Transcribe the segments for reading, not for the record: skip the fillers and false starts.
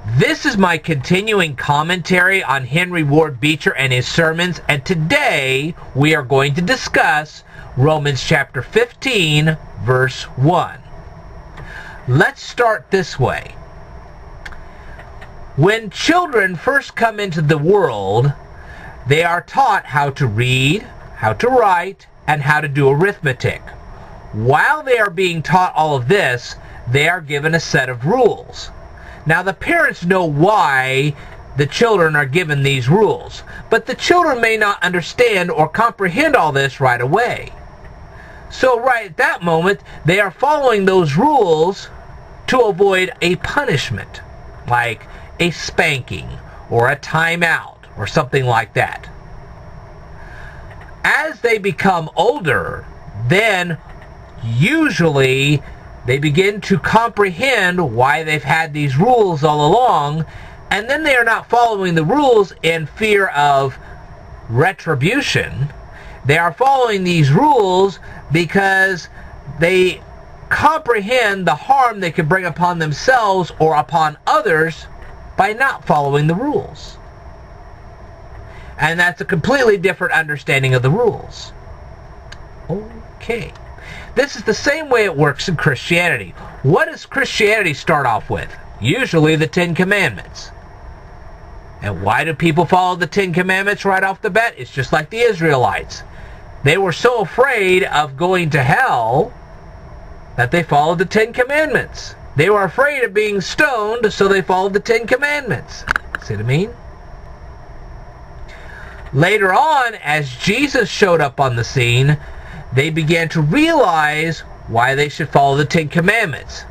This is my continuing commentary on Henry Ward Beecher and his sermons, and today we are going to discuss Romans chapter 15, verse 1. Let's start this way. When children first come into the world, they are taught how to read, how to write, and how to do arithmetic. While they are being taught all of this, they are given a set of rules. Now, the parents know why the children are given these rules, but the children may not understand or comprehend all this right away. So right at that moment, they are following those rules to avoid a punishment, like a spanking or a timeout or something like that. As they become older, then usually they begin to comprehend why they've had these rules all along, and then they are not following the rules in fear of retribution. They are following these rules because they comprehend the harm they could bring upon themselves or upon others by not following the rules. And that's a completely different understanding of the rules. Okay. This is the same way it works in Christianity. What does Christianity start off with? Usually the Ten Commandments. And why do people follow the Ten Commandments right off the bat? It's just like the Israelites. They were so afraid of going to hell that they followed the Ten Commandments. They were afraid of being stoned, so they followed the Ten Commandments. See what I mean? Later on, as Jesus showed up on the scene, they began to realize why they should follow the Ten Commandments.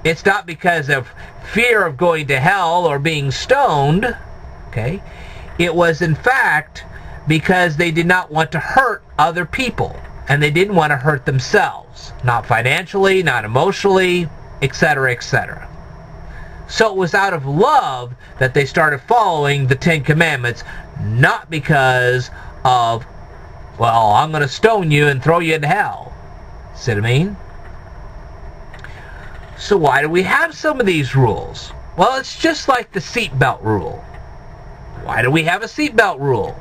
It's not because of fear of going to hell or being stoned, okay? It was, in fact, because they did not want to hurt other people, and they didn't want to hurt themselves. Not financially, not emotionally, etc., etc. So it was out of love that they started following the Ten Commandments, not because of, well, I'm going to stone you and throw you in hell. See what I mean? So why do we have some of these rules? Well, it's just like the seatbelt rule. Why do we have a seatbelt rule?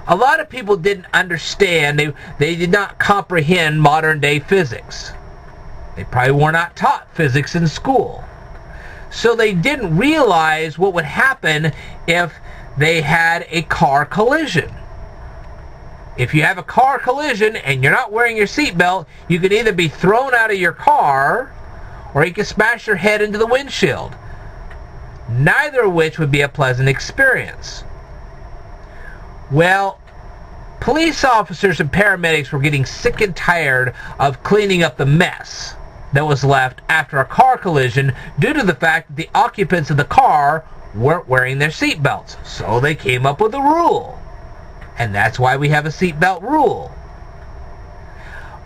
A lot of people didn't understand, they did not comprehend modern day physics. They probably were not taught physics in school. So they didn't realize what would happen if they had a car collision. If you have a car collision and you're not wearing your seatbelt, you can either be thrown out of your car or you can smash your head into the windshield. Neither of which would be a pleasant experience. Well, police officers and paramedics were getting sick and tired of cleaning up the mess that was left after a car collision due to the fact that the occupants of the car weren't wearing their seatbelts. So they came up with a rule. And that's why we have a seatbelt rule.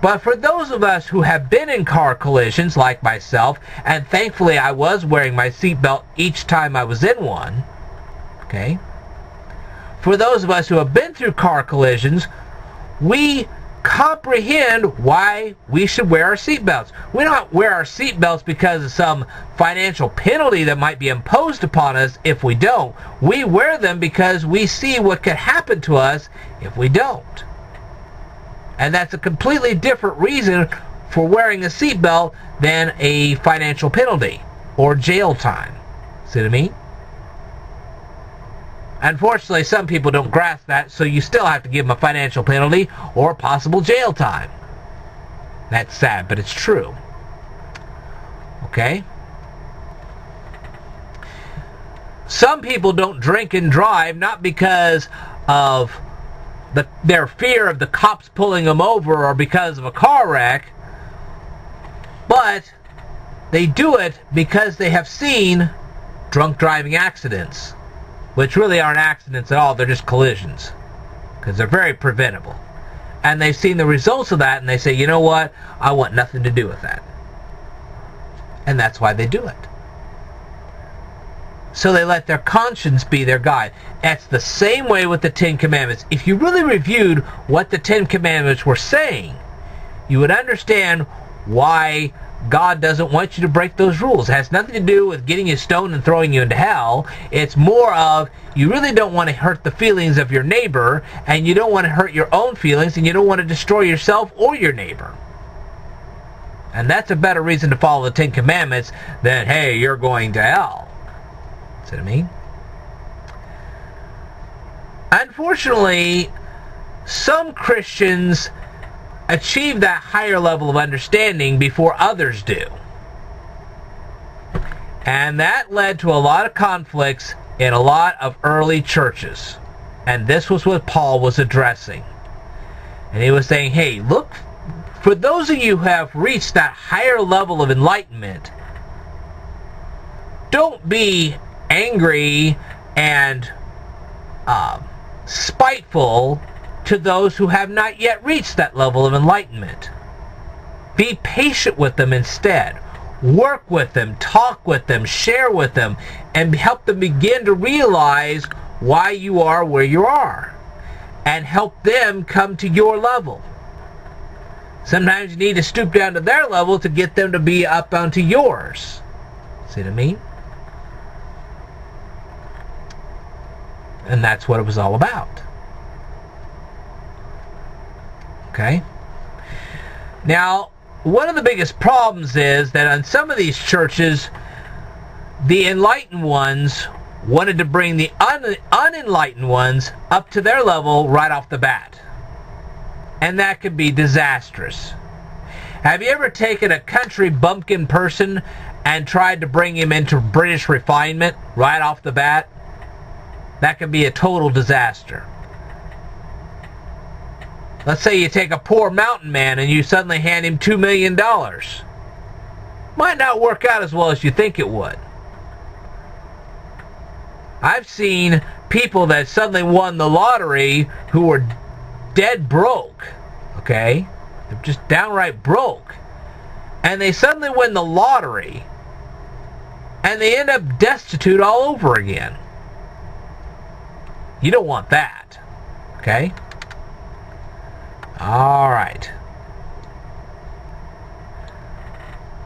But for those of us who have been in car collisions, like myself, and thankfully I was wearing my seatbelt each time I was in one, okay? For those of us who have been through car collisions, we comprehend why we should wear our seatbelts. We don't wear our seatbelts because of some financial penalty that might be imposed upon us if we don't. We wear them because we see what could happen to us if we don't. And that's a completely different reason for wearing a seatbelt than a financial penalty or jail time. See what I mean? Unfortunately, some people don't grasp that, so you still have to give them a financial penalty or possible jail time. That's sad, but it's true. Okay? Some people don't drink and drive, not because of their fear of the cops pulling them over or because of a car wreck, but they do it because they have seen drunk driving accidents, which really aren't accidents at all, they're just collisions, because they're very preventable. And they've seen the results of that, and they say, you know what, I want nothing to do with that. And that's why they do it. So they let their conscience be their guide. That's the same way with the Ten Commandments. If you really reviewed what the Ten Commandments were saying, you would understand why God doesn't want you to break those rules. It has nothing to do with getting you stoned and throwing you into hell. It's more of you really don't want to hurt the feelings of your neighbor, and you don't want to hurt your own feelings, and you don't want to destroy yourself or your neighbor. And that's a better reason to follow the Ten Commandments than, hey, you're going to hell. See what I mean? Unfortunately, some Christians achieve that higher level of understanding before others do. And that led to a lot of conflicts in a lot of early churches. And this was what Paul was addressing. And he was saying, hey, look, for those of you who have reached that higher level of enlightenment, don't be angry and spiteful to those who have not yet reached that level of enlightenment. Be patient with them instead. Work with them, talk with them, share with them, and help them begin to realize why you are where you are, and help them come to your level. Sometimes you need to stoop down to their level to get them to be up onto yours. See what I mean? And that's what it was all about. Okay? Now, one of the biggest problems is that on some of these churches, the enlightened ones wanted to bring the unenlightened ones up to their level right off the bat. And that could be disastrous. Have you ever taken a country bumpkin person and tried to bring him into British refinement right off the bat? That could be a total disaster. Let's say you take a poor mountain man and you suddenly hand him $2 million. Might not work out as well as you think it would. I've seen people that suddenly won the lottery who were dead broke. Okay? They're just downright broke. And they suddenly win the lottery. And they end up destitute all over again. You don't want that. Okay? All right.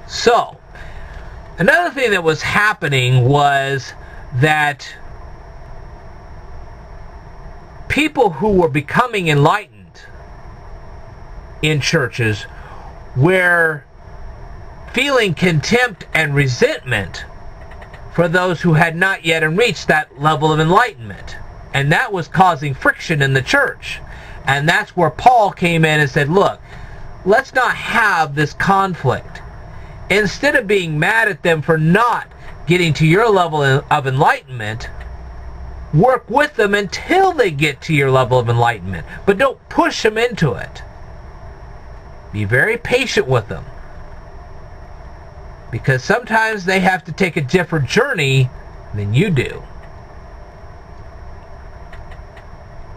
So, another thing that was happening was that people who were becoming enlightened in churches were feeling contempt and resentment for those who had not yet reached that level of enlightenment. And that was causing friction in the church. And that's where Paul came in and said, look, let's not have this conflict. Instead of being mad at them for not getting to your level of enlightenment, work with them until they get to your level of enlightenment. But don't push them into it. Be very patient with them. Because sometimes they have to take a different journey than you do.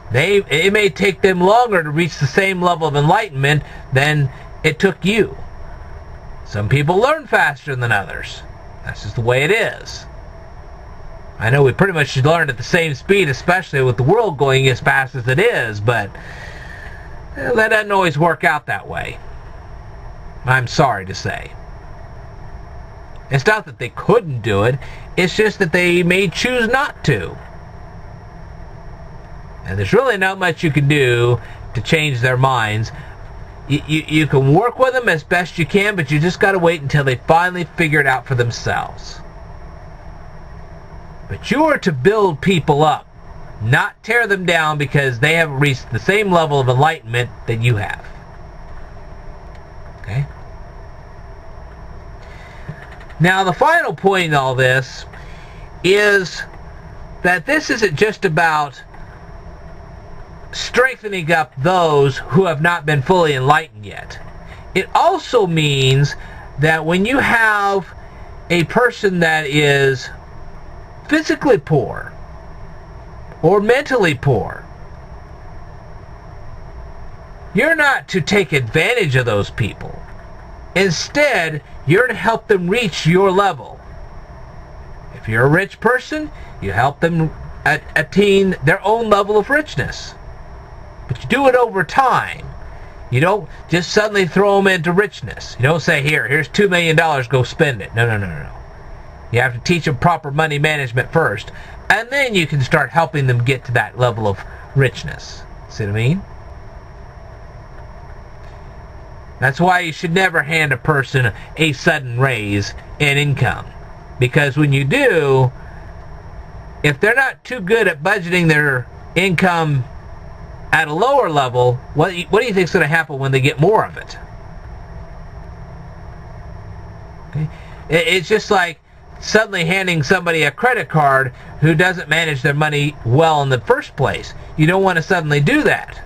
It may take them longer to reach the same level of enlightenment than it took you. Some people learn faster than others. That's just the way it is. I know we pretty much should learn at the same speed, especially with the world going as fast as it is, but that doesn't always work out that way. I'm sorry to say. It's not that they couldn't do it, it's just that they may choose not to. And there's really not much you can do to change their minds. You can work with them as best you can, but you just got to wait until they finally figure it out for themselves. But you are to build people up, not tear them down because they haven't reached the same level of enlightenment that you have. Okay? Now, the final point in all this is that this isn't just about strengthening up those who have not been fully enlightened yet. It also means that when you have a person that is physically poor or mentally poor, you're not to take advantage of those people. Instead, you're to help them reach your level. If you're a rich person, you help them attain their own level of richness. But you do it over time. You don't just suddenly throw them into richness. You don't say, here's $2 million, go spend it. No. You have to teach them proper money management first. And then you can start helping them get to that level of richness. See what I mean? That's why you should never hand a person a sudden raise in income. Because when you do, if they're not too good at budgeting their income at a lower level, what do you think is going to happen when they get more of it? Okay? It's just like suddenly handing somebody a credit card who doesn't manage their money well in the first place. You don't want to suddenly do that.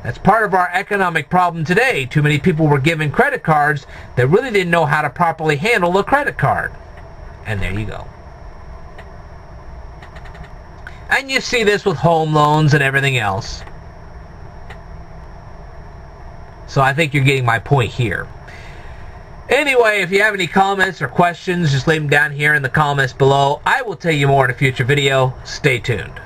That's part of our economic problem today. Too many people were given credit cards that really didn't know how to properly handle a credit card. And there you go. And you see this with home loans and everything else. So I think you're getting my point here. Anyway, if you have any comments or questions, just leave them down here in the comments below. I will tell you more in a future video. Stay tuned.